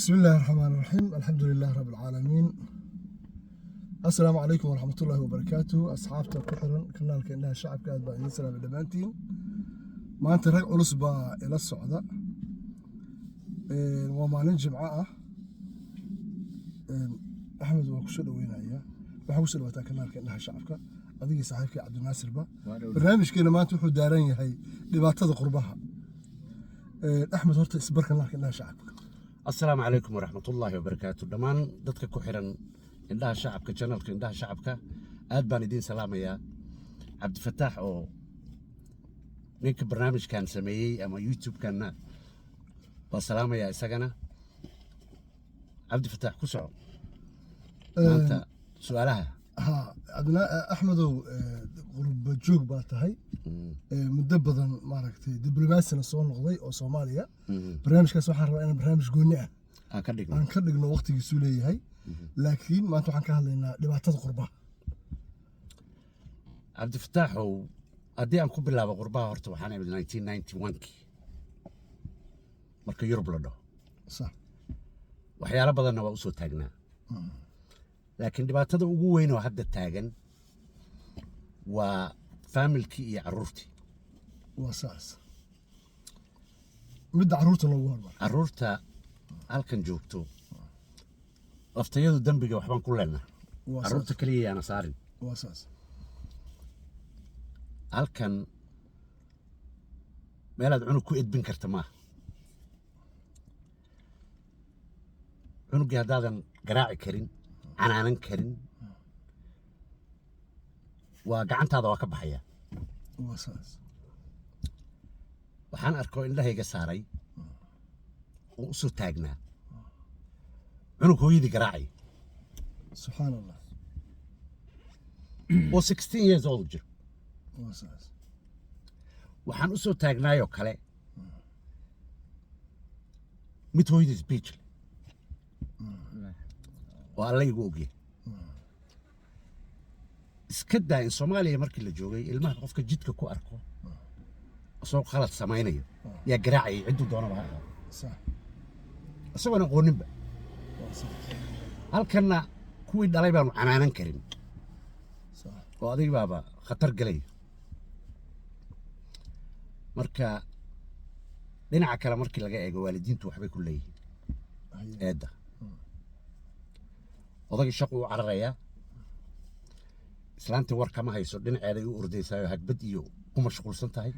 بسم الله الرحمن الرحيم. الحمد لله رب العالمين. السلام عليكم ورحمة الله وبركاته. أصحابتا كحرن كنالك إنها شعب كاد بأيدين سلام الدمانتين. ما أنت رجع علص با إلى الصعدة وما ننجم عاء أحمد وكسر وين أياه وحوصل وقتها كنالك إنها شعبك أديك صاحبك عبد الناصر با برنامج كنا ما تروحوا دارين هاي لبعض قربها. أحمد هرت إسبر كنالك إنها شعبك. السلام عليكم ورحمة الله وبركاته. دمان dadka ku xiran indhaha shacabka channelka indhaha shacabka aad baan idin salaamayaa. Cabdi Fataax oo ninka barnaamijkan sameeyay ama YouTube-kana waa salaamayaa isagana. Cabdi Fataax ku soco maanta su'aalaha عبدنا أحمد قرب جوج باتهاي مدة ما ركتي دبلوماسي نصون نقضي أو صوماليا برنامج كاس وحنا رأينا برنامج قلنا عن كردنا وقت يسولي هاي لكن ما توحنا كهلنا لبعض قربها. عبد الفتاح هو أدي أنكم بالله بقربها هرتو حنا بال 1991 مركي يوروب لده صح وحياة بدنا وأسود تاجنا لكن dhibaatada ugu weyn oo hadda taagan waa familkii iyo carruurtii واساس مد عروت النوار carruurta halkan joogto laftayadu dambiga waxbaan ku leenahay carruurta kaliya yaana saarin واساس halkan meelaad cunug ku edbin karta maaha cunugii haddaadan garaaci karin canaanan karin waa gacantaada waa ka baxaya واساس waxaan arkoo indhahayga saaray oo u soo taagnaa cunug hooyadii garaacay سبحان الله oo 16 years old jiro واساس waxaan u soo taagnaayoo kale mid hooyadii speech oo alla igu ogyahay iska daa in Soomaaliya markii la joogay ilmaha qofka jidka ku arko soo khalad samaynayo yaa garaacay ciddu doonaba ha ahaado صح isagoon aqooninba halkanna kuwii dhalay baanu canaanan karin صح oo adiga baaba khatar galay marka dhinaca kale markii laga eego waalidiintu waxbay ku leeyihiin eedda odagii shaqo u cararayaa islaantii war kama hayso dhinaceeday u ordaysaayoo hagbad iyo ku mashquulsan tahay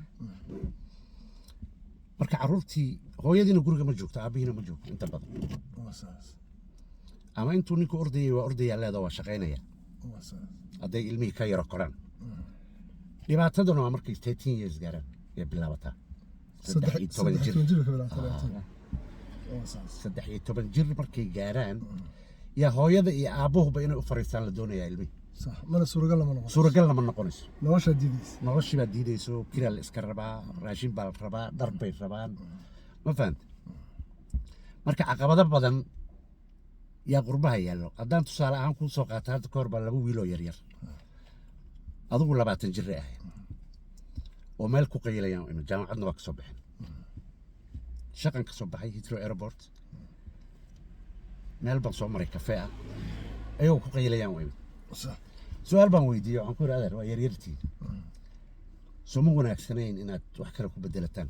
marka carruurtii hooyadiina guriga ma joogto aabbihiina ma joogto inta badan واساس ama intuu ninku ordayay waa ordayaa leeda waa shaqaynaya واساس hadday ilmihii ka yaro koraan dhibaataduna waa markay 13 years gaaraan ee bilaabataa 13 jir markay gaaraan yaa hooyada iyo aabbuhuba inay u fariistaan la doonayaa ilmihii صح ما سورة لما نقول suuragalna ma noqonayso نواشة ديديس noloshii baad diidayso kiraa la iska rabaa raashin baa la rabaa dhar bay rabaan ma fahanta marka caqabado badan yaa qurbaha yaallo haddaan tusaale ahaan kuu soo qaata hadda ka hor baa laba wiiloo yaryar adigu 20 jir ahay oo meel ku qaylayaan ima jaamacadna waa ka soo baxeen shaqan ka soo baxay Heathrow Airport meel baan soo maray kafee ah ayuu ku qaylayaan ima صح su'aal baan weydiiyey waxaan ku yidhi waa yaryartii soo ma wanaagsanayn inaad wax kale ku bedelataan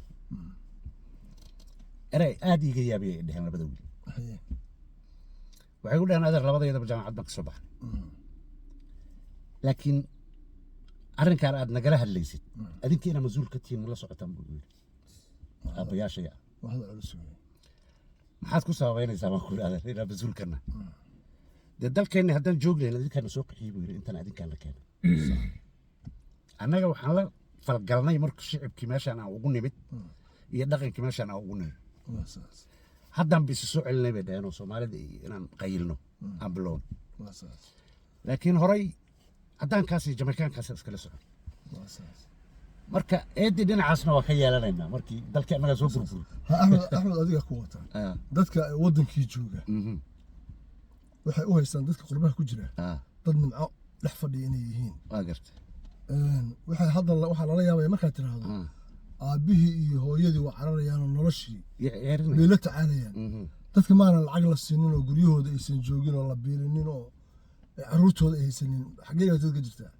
eray aad iiga yaabiyay ay dheheen labada wiil هي waxay ku dhaheen adeer labadayadaba jaamacad baan ka soo baxay laakiin arrinkaan aad nagala hadlaysid adinka inaa mas-uul ka tihiin la socotaan buu yidhi aabbayaashaya وهذا الأسبوع maxaad ku sababaynaysaa baan ku yidhi adeer inaa mas-uulkana dee dalkeenni haddaan joognayn adinkaana soo qaxiyey buu yidhi intaan adinkaan la keenay annaga waxaan la falgalnay marka shicibkii meeshaan aan ugu nimid iyo dhaqankii meeshaan aan ugu nimid واساس haddaan ba isu soo celinay bay dhaheen oo soomaalida inaan qayilno aan bilown واساس laakiin horay caddaankaas iyo jamaicaankaas iskala socon واساس marka eeddii dhinacaasna waa ka yeelanaynaa markii dalkii annaga soo burburi أحمد أديك قوة dadka wadankii jooga waxay u haystaan dadka qurbaha ku jira dad nimco dhex fadhiya inay yihiin waa gartay waxay hadda waxa lala yaabaya markaad tiraahdo aabbihii iyo hooyadii waa cararayaan oo noloshii bay la tacaalayaan dadka maana lacag la siinin oo guryahooda aysan joogin oo la biilinin oo caruurtooda ay haysanin xaggee ay dadka jirtaa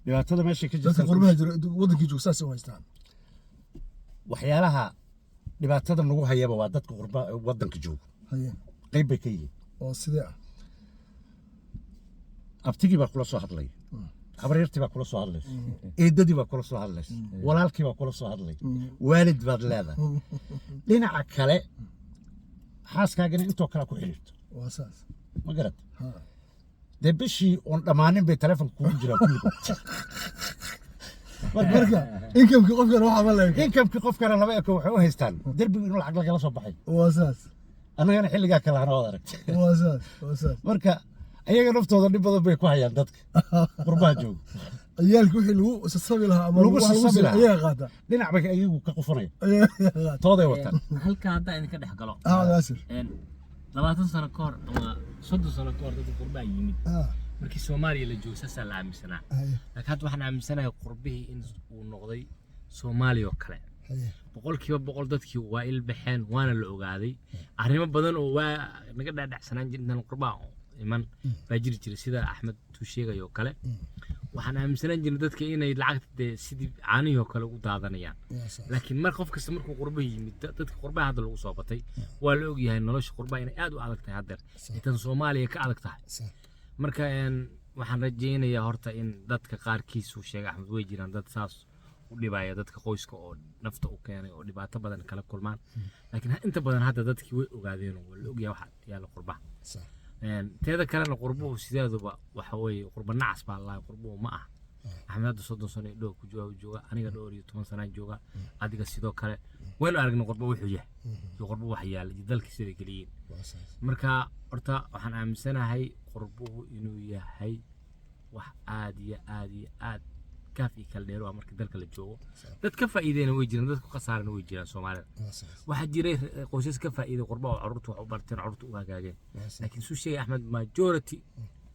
dhibaatada meesha ka jirta dadka qurbaha jira wadankii joog saas u haystaan waxyaalaha dhibaatada nagu hayaba waa dadka wadanka jooga haye qayb bay ka yihiin oo sidee ah abtigii baa kula soo hadlay habaryartii baa kula soo hadlaysa eedadii baa kula soo hadlaysa walaalkii baa kula soo hadlay waalid baad leedahay dhinaca kale xaaskaagana intoo kale ku xiriirto waa saas ma garad dee bishii oon dhammaanin bay taleefonka kugu jiraa kulligood marka inkamkii qofkana waxaa ma leeyahay inkamkii qofkana laba eko waxay u haystaan derbigu inuu lacag lagala soo baxay waa saas annagana xilligaa kale hana wad aragtay waa saas marka ayaga naftooda dhib badan bay ku hayaan dadka qurbaha jooga ciyaalka wixii lagu sasabi lahaa ama lagu sasabi lahaa ayaga qaata dhinac bay ayagu ka qufanaya tooday wataan halka hadda idinka dhex galo naasir 20 sano ka hor ama 30 sano ka hor dadka qurbaha yimid markii Soomaaliya la joogay saasaa la aaminsanaa laakiin hadda waxaan aaminsanahay qurbihii in uu noqday Soomaaliya oo kale boqolkiiba boqol dadkii waa ilbaxeen waana la ogaaday arrimo badan oo waa naga dhaadhacsanaan jirnaan qurbaha iman baa jiri jiray sida Axmed tuu sheegay oo kale waxaan aaminsanaan jirnay dadka inay lacagta sidii caanihii oo kale u daadanayaan laakiin mar qof kasta markuu qurbaha yimid dadka qurbaha hadda lagu soo batay waa la og yahay nolosha qurbaha inay aad u adag tahay hadda intan Soomaaliya ka adag tahay marka waxaan rajaynayaa horta in dadka qaarkiis uu sheegay Axmed way jiraan dad saas u dhibaya dadka qoyska oo nafta u keenay oo dhibaato badan kala kulmaan laakiin inta badan hadda dadkii way ogaadeen oo la og yahay waxa yaala qurbaha teeda kalena qurbuhu sideeduba waxa weeye qurba nacas baa la qurbuhu ma ah Axmed hadda 30 sano dhow ku jooga aniga dhowr iyo 10 sano jooga adiga sidoo kale waynu aragnay qurba wuxuu yahay iyo qurba wax yaala dalka sida kaliya marka horta waxaan aaminsanahay qurbuhu inuu yahay wax aad iyo aad kaafi kala dheer waa marka dalka la joogo dad ka faa'iideena way jiraan dad ku khasaarana way jiraan Soomaalida waxa jiray qoysas ka faa'iido qurba oo carruurtu wax u barteen carruurtu u hagaageen laakiin suu sheegay Axmed majority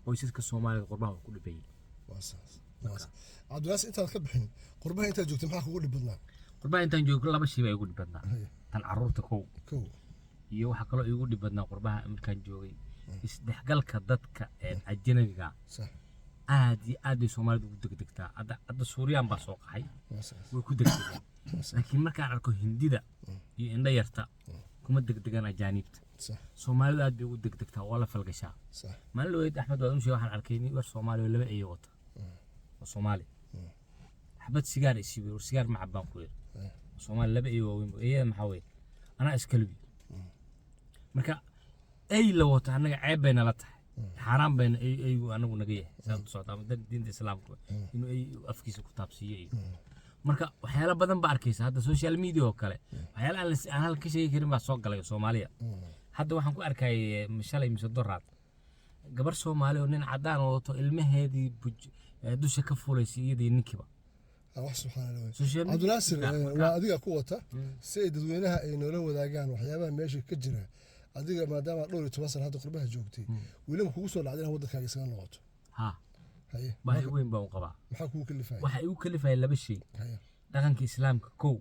qoysaska Soomaalida qurbaha ku dhibay Cabdulaas intaad ka bixin qurbaha intaad joogtay maxaa kugu dhib badnaa qurbaha intaan joogay laba shay baa igu dhib badnaa tan carruurta kow iyo waxa kale igu dhib badnaa qurbaha markaan joogay isdhexgalka dadka ajnabiga aad iyo aad bay Soomaalidu ugu degdegtaa hadda Suuriyaan baa soo qaxay way ku degdegaan laakiin markaan arko Hindida iyo indha yarta kuma degdegaan ajaanibta Soomaalidu aad bay ugu degdegtaa waa la falgashaa maalin weyd Axmed waa sheegay waxaan arkay in war Soomaaliya laba ay wata Soomaali xabad sigaar ay siibay war sigaar ma cabaan ku yar Soomaali laba ay waaweyn ee maxaa weey ana iskalbi marka ay la wata anaga ceeb bayna la tahay حرام بين أي أنا ونجيه سألت صوت عم دين الإسلام إنه أي أفكيس كتاب سيء مركا وحيلا بدن باركيس هذا سوشيال ميديا وكله وحيلا أنا هالكشيء كريم بسوق على الصومالية حتى وحنا كأركاي مشالي مسدورات قبر صومالي ونين عدان وطو المهدي دوشة كفولة سيدي نكبة سبحان الله عبد الناصر وأديك قوته سيد وينها إنه لو ذا كان وحيابا ماشي كجرة adiga maadaama dhowr iyo 10 sano hadda qurbaha joogtay weli ma kugu soo dhacday in waddankaaga isaga noqoto haye baa weyn baa u qabaa maxaa kugu kalifay waxa uu kalifay laba shay dhaqanka islaamka kow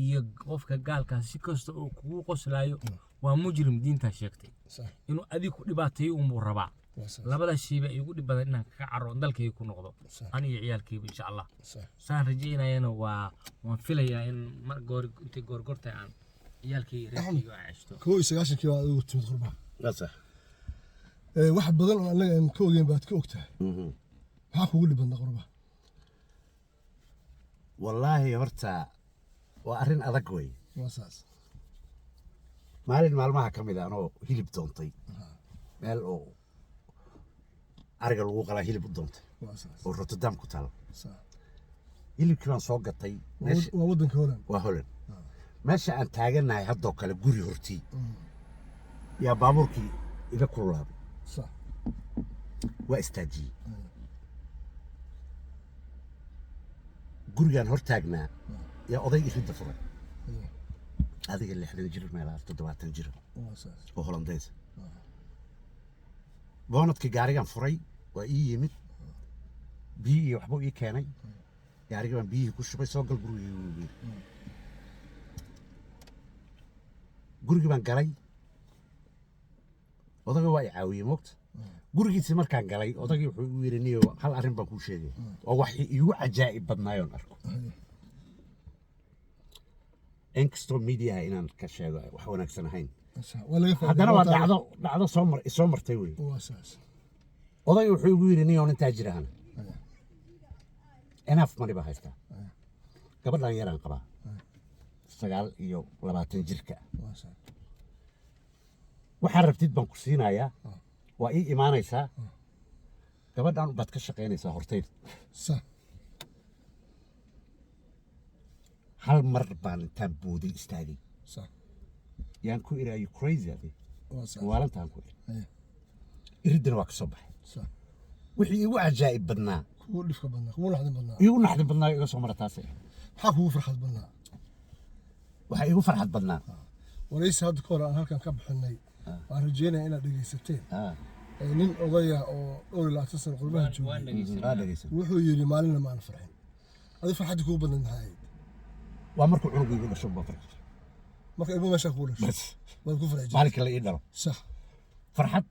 iyo qofka gaalka si kasta oo kugu qoslayo waa mujrim diinta sheegtay inuu adiga ku dhibaateeyo uu rabaa labada shay baa igu dhib badan inaan ka caro dalkayga ku noqdo aniga ciyaalkayga insha Allah saan rajeynayana waan filayaa in mar intii goorgortay aan ciyaalkii reerkayga aashto koo 90 kii adigu timid qurbaha la sax wax badan oo anaga aan ka ogeyn baad ka ogtahay maxaa kugu dhib badnaa qurbaha wallaahi horta waa arrin adag wey waa saas maalin maalmaha ka mid ah anoo hilib doontay meel oo ariga lagu qalaa hilib u doontay oo Rotterdam ku taal hilibkii baan soo gatay waa waddanka Holland waa Holland meesha aan taaganahay haddoo kale guri hortii yaa baabuurkii iga kululaabay waa istaajiyey gurigaan hor taagnaa yaa oday iridda furay adiga 60 jir meelaha 70 jir oo Hollandeys boonadkii gaarigan furay waa ii yimid biyo waxba ii keenay gaariga baan biyihii ku shubay soo gal gurigii baan galay odagii waa i caawiyey moogta gurigiisii markaan galay odagii wuxuu igu yidhi niyo hal arrin baan kuu sheegay oo wax iigu cajaa'ib badnaayoon arko inkastoo miidiyaha inaan ka sheego wax wanaagsan ahayn haddana waa dhacdo soo martay wey odagii wuxuu igu yidhi niyo nin taajir ahana enough money baa haystaa gabadhan yaraan qabaa 29 jirka waxaa rabtid baan ku siinayaa waa ii imaanaysaa gabadhan baad ka shaqaynaysaa hortayda hal mar baan intaan booday istaagay yaan ku iri ayu crazy adi waalantaan ku iri iriddana waa ka soo baxay wixii igu cajaa'ib badnaa igu naxdin badnaa iga soo mara taase maxaa kugu farxad badnaa waxaa igu farxad badnaa waraysi hadda ka hor aan halkan ka bixinay waan rajeynaya inaad dhegaysateen nin odaya oo 20 sano qurbaha joogay wuxuu yidhi maalinna maan farxin adi farxadii kugu badnayd maxay ahayd waa markuu cunugu igu dhasho baa farxay marka ilmo meesha kugu dhasho bas waad ku farxay maalinka la ii dhalo sax farxad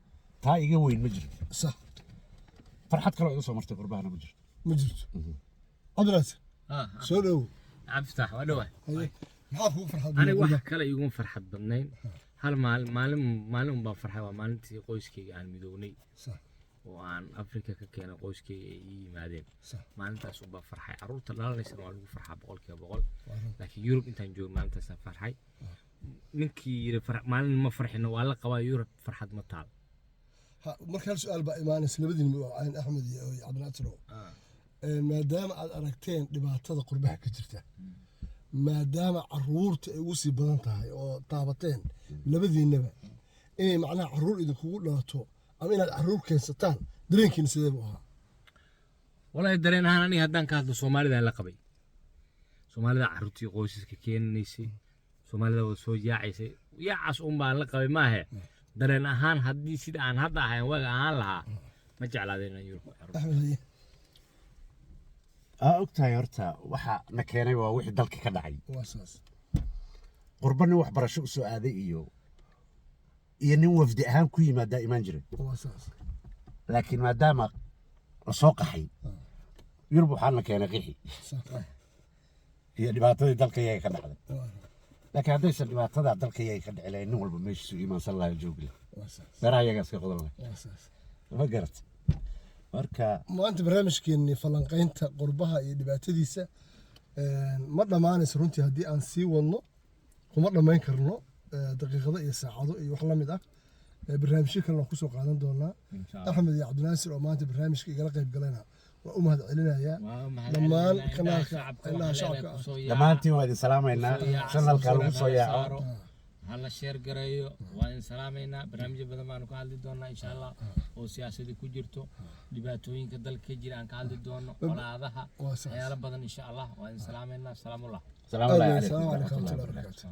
taa iga weyn ma jirto sax farxad kaloo iga soo martay qurbahana ma jirto cabdinaasir soo dhow cabdifatax waa dhawaay maxaa kugu farxad aniga wax kale iguma farxad badnayn hal maalin baan farxay waa maalintii qoyskayga aan midownay oo aan afrika ka keenay qoyskayga ay ii yimaadeen maalintaas baan farxay carruurta dhalanaysana waa lagu farxaa 100% laakiin yurub intaan joogo maalintaasaan farxay ninkii yiri maalin ma farxino waa la qabaa yurub farxad ma taal marka hal su'aal baa imaanaysa labadiin aan axmed iyo cabdinaasir maadaama aad aragteen dhibaatada qurbaha ka jirta maadaama carruurta ay ugu sii badan tahay oo taabateen labadiinaba inay macnaha carruur idinkugu dhalato ama inaad carruur keensataan dareenkiina sidee buu ahaa wallaahi dareen ahaan aniga haddaan ka hadlo soomaalidaan la qabay soomaalida carruurtii qoysaska keenaysay soomaalida waa soo yaacaysay yaacaas un baan la qabay maahe dareen ahaan haddii sida aan hadda ahayn waaga ahaan lahaa ma jeclaadeen inaan yurub axmed ogtahay horta waxa na keenay waa wixii dalka ka dhacay waasaas qurba nin waxbarasho u soo aaday iyo nin wafdi ahaan ku yimaadaa imaan jiray waasaas laakiin maadaama la soo qaxay yurub waxaa na keenay qixi iyo dhibaatadii dalka iyaga ka dhacday laakiin haddaysan dhibaatada dalka iyaga ka dhici lahayn nin walba meeshiisu imaansan lahaa joogi lahaa beeraha iyagaa iska qodan lahaa ma garata marka maanta barnaamijkeennii falanqaynta qurbaha iyo dhibaatadiisa ma dhammaanayso runtii haddii aan sii wadno kuma dhammayn karno daqiiqado iyo saacado iyo wax la mid ah barnaamijyo kalena waan kusoo qaadan doonaa axmed iyo cabdinaasir oo maanta barnaamijka igala qayb galayna waa u mahad celinayaa dhammaan kanaalka ilaa shacabka ah dhammaantiin waa idin salaamaynaa shanalka lagu soo yaaco hala sheer gareeyo waa in salaamaynaa barnaamijyo badan baanu ka hadli doonaa insha allah oo siyaasadii ku jirto dhibaatooyinka dalka ka jira aan ka hadli doono colaadaha waxyaalo badan insha allah waa in salaamaynaa salaamullah salaamu alaykum